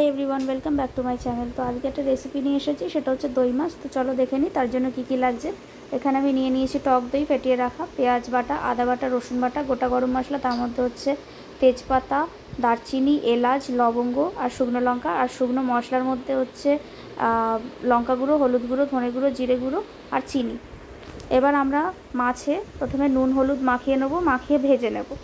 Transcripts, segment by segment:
High everyone welcome back to my channel. तो आज के एक रेसिपि निये एसेछि सेटा होच्छे दई माछ। तो चलो देखे निई तार जोन्नो की लागछे। एखाने आमि निये नियेछि टक दई फेटिये राखा, पेঁয়াজ बाटा, आदा बाटा, रसुन बाटा, गोटा गरम मशला, तार मধ্যে होच्छे तेजपाता, दारचिनी, एलाच, लवंग और शुकनो लंका और शुकनो मशलार मধ্যে होच्छे लंका गुঁড়ো, हलुद गुঁড়ो, धने गुঁড়ो, जिरे गुঁড়ो और चीनी। एबार आमरा माछे प्रथमे नुन हलुद माखिये नेब, माखिये भेजे नेब।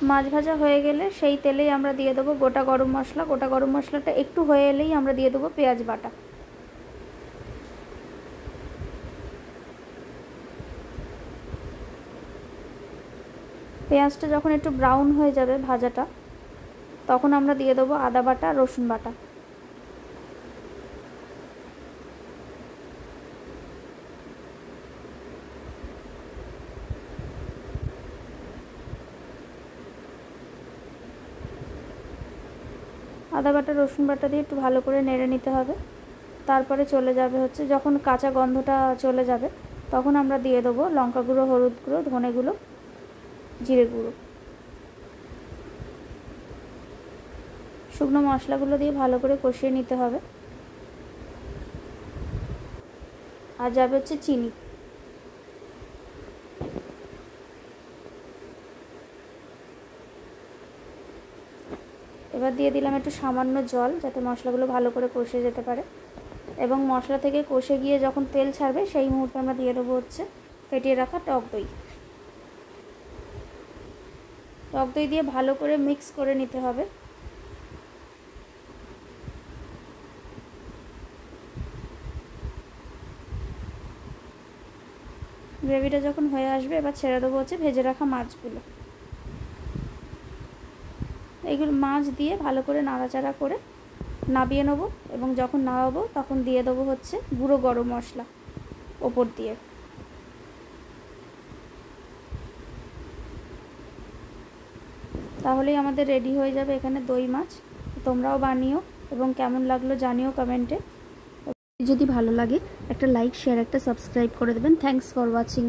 माछ भाजा हो गेले सेई तेलेई आमरा दिए देबो गोटा गरम मशला। गोटा गरम मशलाटा एकटू हये एलेई आमरा दिए देबो पेঁয়াজ बाटा। पेঁয়াজটা যখন একটু ব্রাউন হয়ে যাবে ভাজাটা তখন আমরা দিয়ে দেবো আদা বাটা, রসুন বাটা। आदा बाटा रसुन बाटा दिए एकटू भालो करे नेड़े निते हबे। तारपरे चले जाबे होच्छे जखन काँचा गन्धटा चले जाबे तखन आमरा दिए देबो लंका गुঁড়ো, हलुद गुঁড়ো, धने गुঁড়ो, जिरे गुঁড়ो। शुकनो मशलागुलो दिए भालो करे कषिये निते हबे। आर जाबे होच्छे चीनी। एबार दिए दिलाम एकटु सामान्य जल जाते मशलागुलो भालो करे कषे जेते पारे एबं मशला थेके कषे गिये जखन तेल छाड़बे सेई मुहूर्ते आमरा दिए देबो होच्छे फेटिये राखा टक दई। टक दई दिए भालो करे मिक्स करे निते हबे। ग्रेविटा जखन हये आसबे एबार छेड़े देबो होच्छे भेजे राखा माछगुलो। एगुलो माछ दिए भालो करे नाड़ाचाड़ा करे नामिয়ে নেব এবং যখন নামাবো তখন দিয়ে দেবো হচ্ছে গুঁড়ো গরম মশলা ওপর দিয়ে। তাহলেই আমাদের রেডি হয়ে যাবে এখানে দই মাছ। তোমরাও বানিও এবং কেমন লাগলো জানিও কমেন্টে। যদি ভালো লাগে একটা লাইক শেয়ার একটা সাবস্ক্রাইব করে দেবেন। Thanks for watching.